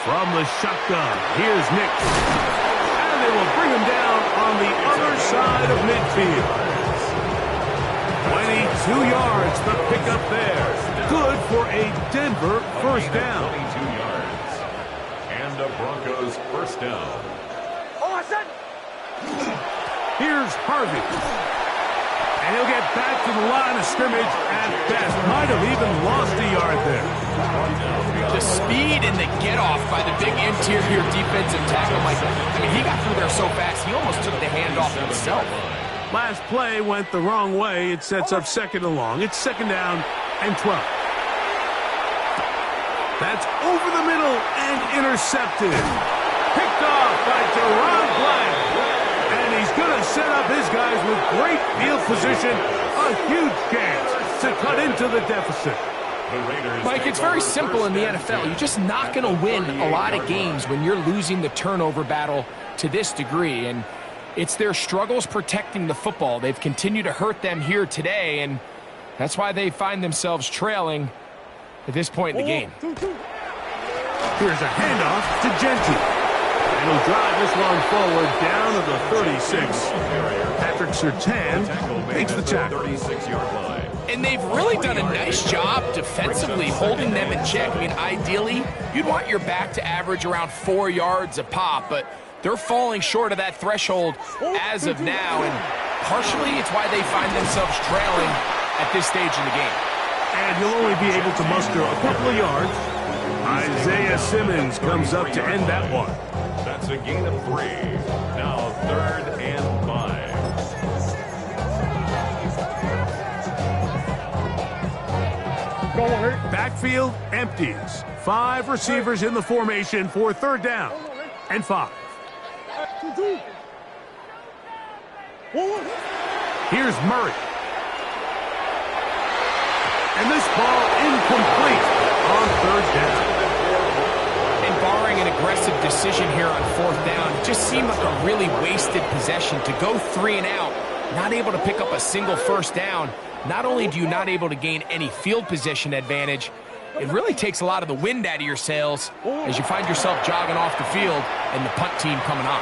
S1: From the shotgun, here's Nick. And they will bring him down on the other side of midfield. 22 yards, the pickup there. Good for a Denver first down.
S4: 22 yards. And a Broncos first down.
S1: Here's Harvey. And he'll get back to the line of scrimmage at best. Might have even lost a yard there.
S3: The speed and the get-off by the big interior defensive tackle, Mike. I mean, he got through there so fast, he almost took the hand off himself.
S1: Last play went the wrong way. It sets up second and long. It's second down and 12. That's over the middle and intercepted. Picked off by Deron Bland. And he's going to set up his guys with great field position. A huge chance to cut into the deficit.
S3: Mike, it's very simple in the NFL. You're just not going to win a lot of games when you're losing the turnover battle to this degree. And it's their struggles protecting the football. They've continued to hurt them here today, and that's why they find themselves trailing at this point in the game.
S1: Here's a handoff to Genty. And he'll drive this one forward down to the 36. Patrick Surtain makes the tackle.
S4: 36-yard line.
S3: And they've really done a nice job defensively holding them in check. I mean, ideally, you'd want your back to average around 4 yards a pop, but they're falling short of that threshold as of now, and partially it's why they find themselves trailing at this stage in the game.
S1: And he'll only be able to muster a couple of yards. Isaiah Simmons comes up to end that one.
S4: That's a gain of 3. Now 3rd and 5.
S1: Backfield empties. 5 receivers in the formation for 3rd down and 5. Here's Murray. And this ball incomplete on 3rd down.
S3: And barring an aggressive decision here on 4th down, it just seemed like a really wasted possession to go 3 and out, not able to pick up a single 1st down. Not only do you not able to gain any field position advantage, it really takes a lot of the wind out of your sails as you find yourself jogging off the field and the punt team coming on.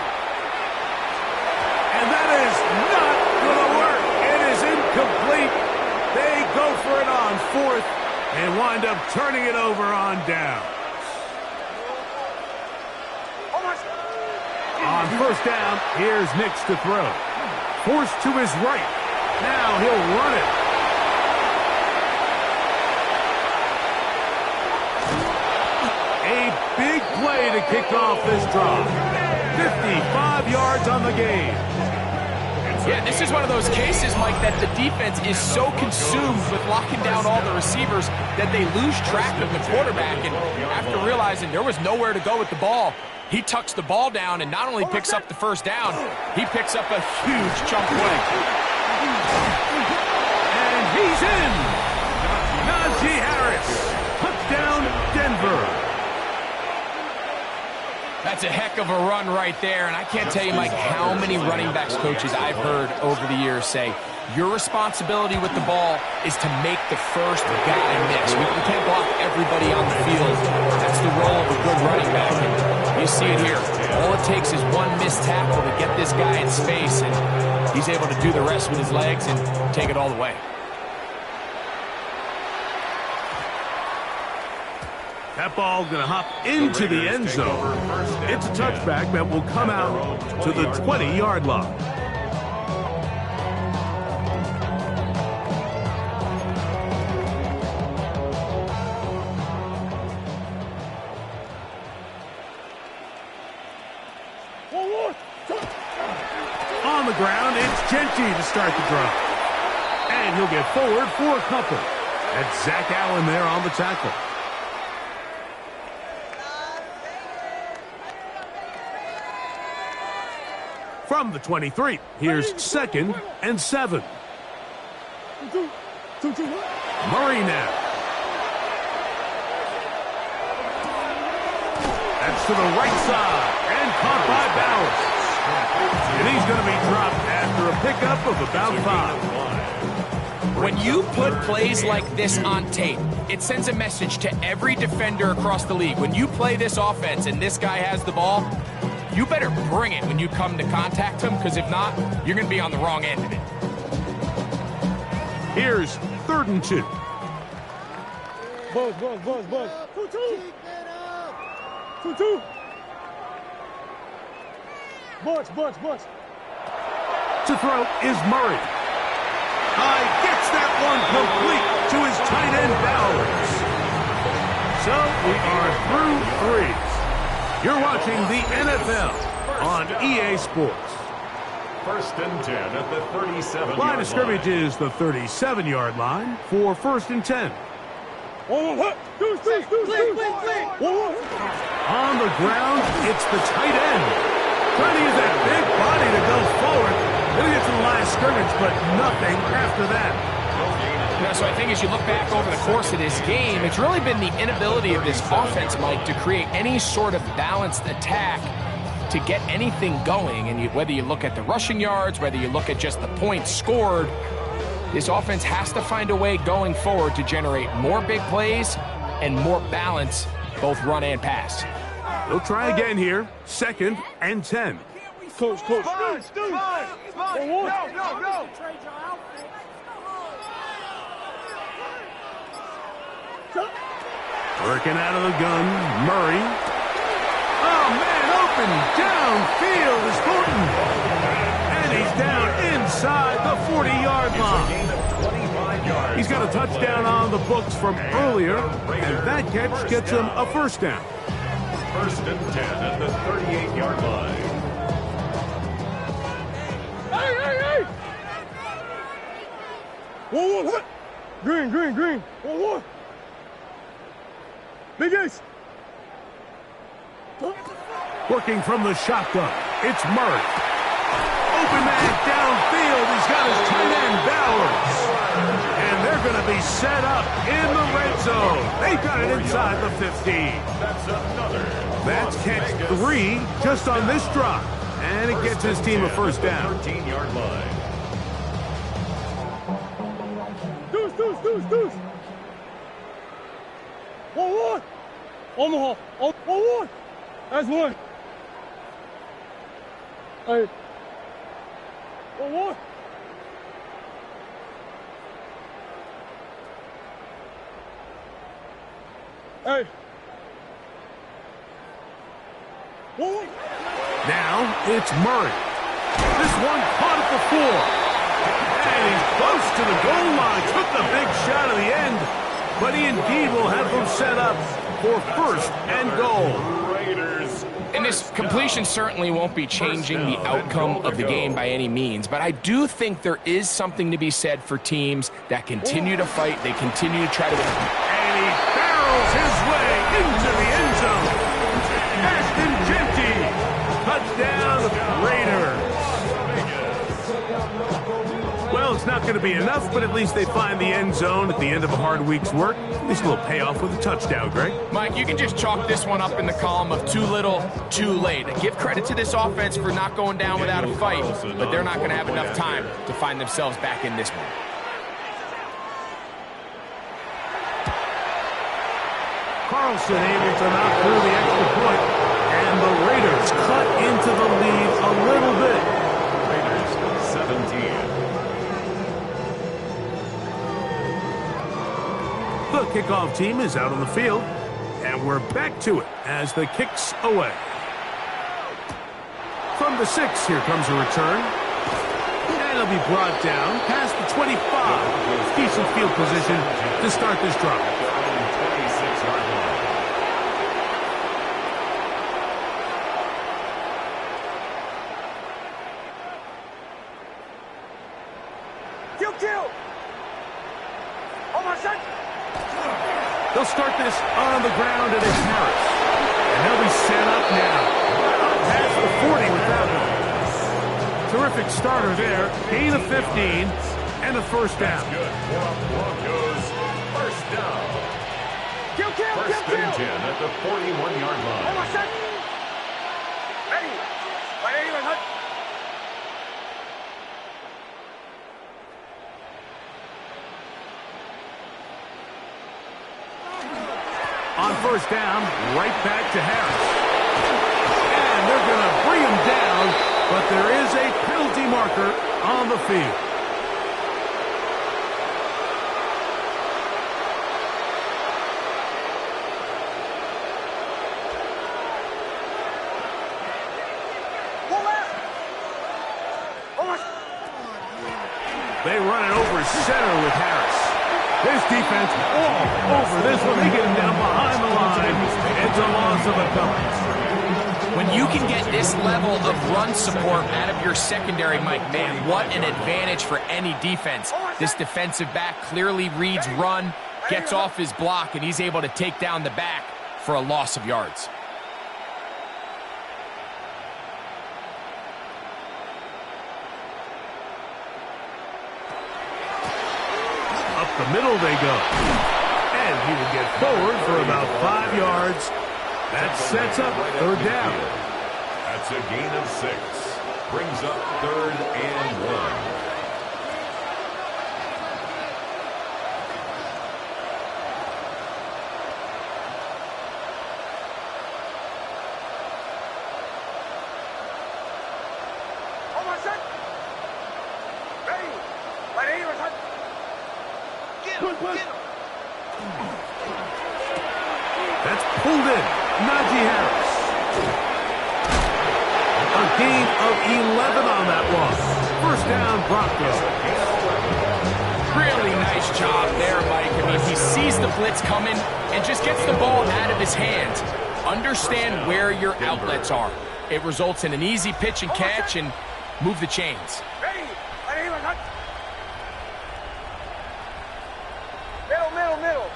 S1: And that is not going to work. It is incomplete. They go for it on 4th and wind up turning it over on down. On 1st down, here's Nix to throw. Forced to his right. Now he'll run it. A big play to kick off this drive. 55 yards on the game.
S3: Yeah, this is one of those cases, Mike, that the defense is so consumed with locking down all the receivers that they lose track of the quarterback. And after realizing there was nowhere to go with the ball, he tucks the ball down and not only picks up the 1st down, he picks up a huge chunk play.
S1: And he's in. Najee Harris. Touchdown, Denver.
S3: That's a heck of a run right there, and I can't tell you, Mike, how many running backs coaches I've heard over the years say, your responsibility with the ball is to make the first guy miss. We can't block everybody on the field. That's the role of a good running back, and you see it here. All it takes is one missed tackle to get this guy in space, and he's able to do the rest with his legs and take it all the way.
S1: That ball going to hop into the end zone. It's a touchback that will come out to the 20-yard line. On the ground, it's Genty to start the drive. And he'll get forward for a couple. That's Zach Allen there on the tackle. From the 23, here's 2nd and 7. Murray now. That's to the right side and caught by Bowers. And he's going to be dropped after a pickup of about 5.
S3: When you put plays like this on tape, it sends a message to every defender across the league. When you play this offense and this guy has the ball, you better bring it when you come to contact him, because if not, you're going to be on the wrong end of it.
S1: Here's 3rd and 2.
S5: Buzz. 2-2. Buzz.
S1: To throw is Murray. Gets that one complete to his tight end Bowers. So we are through 3. You're watching the NFL on EA Sports.
S4: First and 10 at the 37-yard line.
S1: Line of scrimmage is the 37-yard line for first and 10.
S5: On
S1: the ground, it's the tight end. Trying to use that big body to go forward. He'll get to the line of scrimmage, but nothing after that.
S3: So I think as you look back over the course of this game, it's really been the inability of this offense, Mike, to create any sort of balanced attack to get anything going. And whether you look at the rushing yards, whether you look at just the points scored, this offense has to find a way going forward to generate more big plays and more balance, both run and pass.
S1: They'll try again here. Second and 10.
S5: Coach.
S2: Go.
S1: Working out of the gun, Murray. Oh, man, open downfield is Thornton. And he's down inside the 40-yard line. He's got a touchdown on the books from earlier, and that catch gets him a first down.
S4: First and 10 at the 38-yard line.
S5: Hey! Whoa. Green. 1-1. Big Ace.
S1: Working from the shotgun, it's Murray. Open man downfield. He's got his tight end, Bowers. And they're going to be set up in the red zone. They've got it inside the 15. That's catch 3 just on this drive. And it gets his team a first down.
S4: 13-yard line.
S5: Deuce. 1-1. Omaha. 1-1. That's one. Hey. 1-1. Hey. 1-1.
S1: Now it's Murray. This one caught at the 4. And he's close to the goal line. Took the big shot at the end. But he indeed will have them set up for first and goal.
S3: And this completion certainly won't be changing the outcome of the game by any means, but I do think there is something to be said for teams that continue to fight, they continue to try to...
S1: And he barrels his way into the end zone. Ashton Genty, touchdown Raiders. Well, it's not going to be enough, but at least they find the end zone at the end of a hard week's work. This little payoff with a touchdown, Greg.
S3: Mike, you can just chalk this one up in the column of too little, too late. Give credit to this offense for not going down without a fight, but they're not going to have enough time to find themselves back in this one.
S1: Carlson able to knock through the extra point, and the Raiders cut into the lead a little bit.
S4: Raiders 17.
S1: The kickoff team is out on the field, and we're back to it as the kick's away. From the 6, here comes a return. And it'll be brought down past the 25. Decent field position to start this drive.
S4: 26-yard line.
S5: Kill! Oh, my son!
S1: They'll start this on the ground, and it's Harris. And they'll be set up now. Past the 40 with that one. Terrific starter there. Gain of 15 and a first down.
S4: Good for Broncos. First down. First and 10 at the 41-yard line.
S5: Oh, my son! Ready!
S1: On first down, right back to Harris. And they're going to bring him down, but there is a penalty marker on the field. They run it over center with Harris. This defense all over this one. They get him down behind the line. It's a loss of a couple.
S3: When you can get this level of run support out of your secondary, Mike, man, what an advantage for any defense. This defensive back clearly reads run, gets off his block, and he's able to take down the back for a loss of yards.
S1: Up the middle they go. And he will get forward for about 5 yards. That sets up third down.
S4: That's a gain of 6. Brings up 3rd and 1.
S1: That's pulled in. Najee Harris. A gain of 11 on that loss. First down, Broncos.
S3: Really nice job there, Mike. I mean, he sees the blitz coming and just gets the ball out of his hands. Understand where your outlets are. It results in an easy pitch and catch and move the chains.
S5: Middle.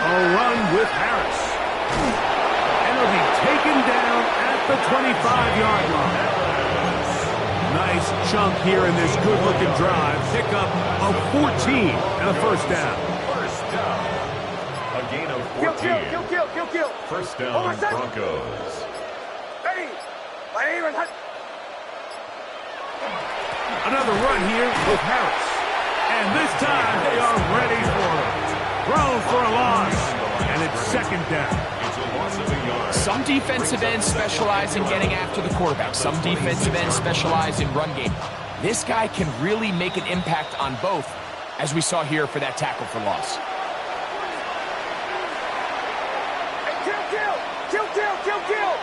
S1: A run with Harris. And he'll be taken down at the 25-yard line. Nice chunk here in this good-looking drive. Pick up of 14 and a first down.
S4: First down. A gain of 14.
S5: Kill.
S4: First down, Broncos.
S1: Another run here with Harris. And this time they are ready for it. Thrown for a loss. And it's second down.
S4: It's a loss of a yard.
S3: Some defensive ends specialize in getting after the quarterback. Some defensive ends specialize in run game. This guy can really make an impact on both, as we saw here for that tackle for loss.
S5: Kill.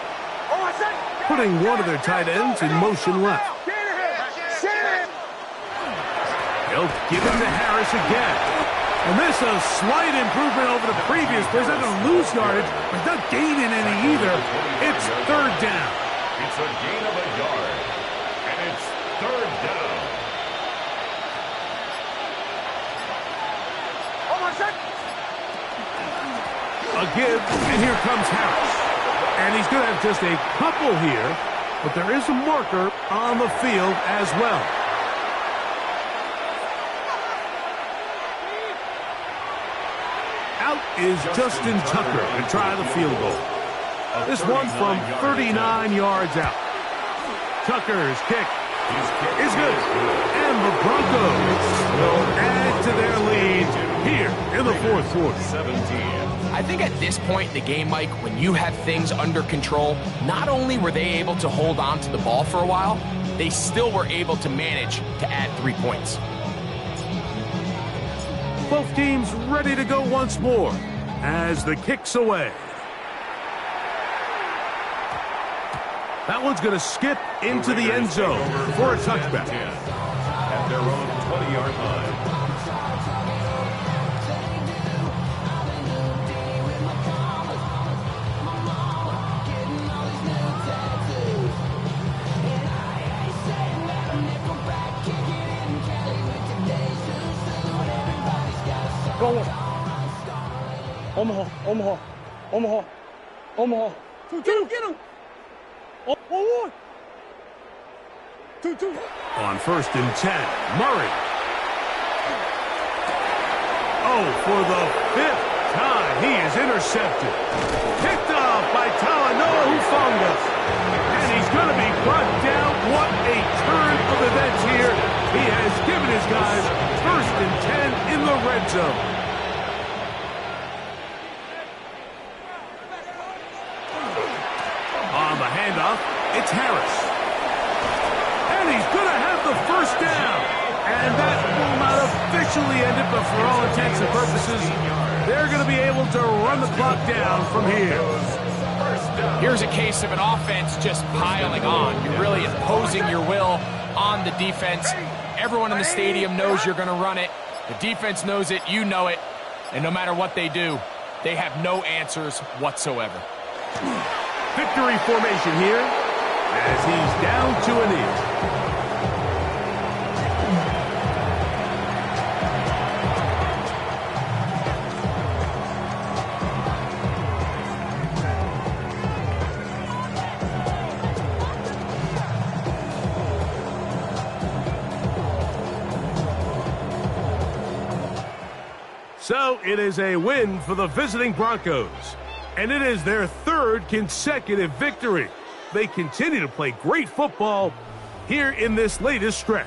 S1: Putting one of their tight ends in motion left. They'll give it to Harris again. And this is a slight improvement over the previous play. He's not going to lose yardage, but he's not gaining any either. It's third down.
S4: It's a gain of a yard. And it's third down.
S1: A give, and here comes Harris. And he's going to have just a couple here, but there is a marker on the field as well. Out is Justin Tucker to try the field goal. This one from 39 yards out. Tucker's kick is good. And the Broncos will add to their lead here in the fourth quarter.
S4: 17.
S3: I think at this point in the game, Mike, when you have things under control, not only were they able to hold on to the ball for a while, they still were able to manage to add 3 points.
S1: Both teams ready to go once more as the kick's away. That one's going to skip into the end zone for a touchback.
S4: At their own 20-yard line.
S5: Omaha. Two. Get him. 1-1. 2.
S1: On first and 10, Murray. Oh, for the 5th time, he is intercepted. Picked off by Talanoa Hufanga. And he's going to be brought down. What a turn of events here. He has given his guys first and 10 in the red zone. On the handoff, it's Harris. And he's going to have the first down. And that will not officially end it, but for all intents and purposes, they're going to be able to run the clock down from here.
S3: Here's a case of an offense just piling on. You're really imposing your will on the defense. Everyone in the stadium knows you're going to run it. The defense knows it, you know it. And no matter what they do, they have no answers whatsoever.
S1: Victory formation here as he's down to a knee. So it is a win for the visiting Broncos, and it is their third consecutive victory. They continue to play great football here in this latest stretch.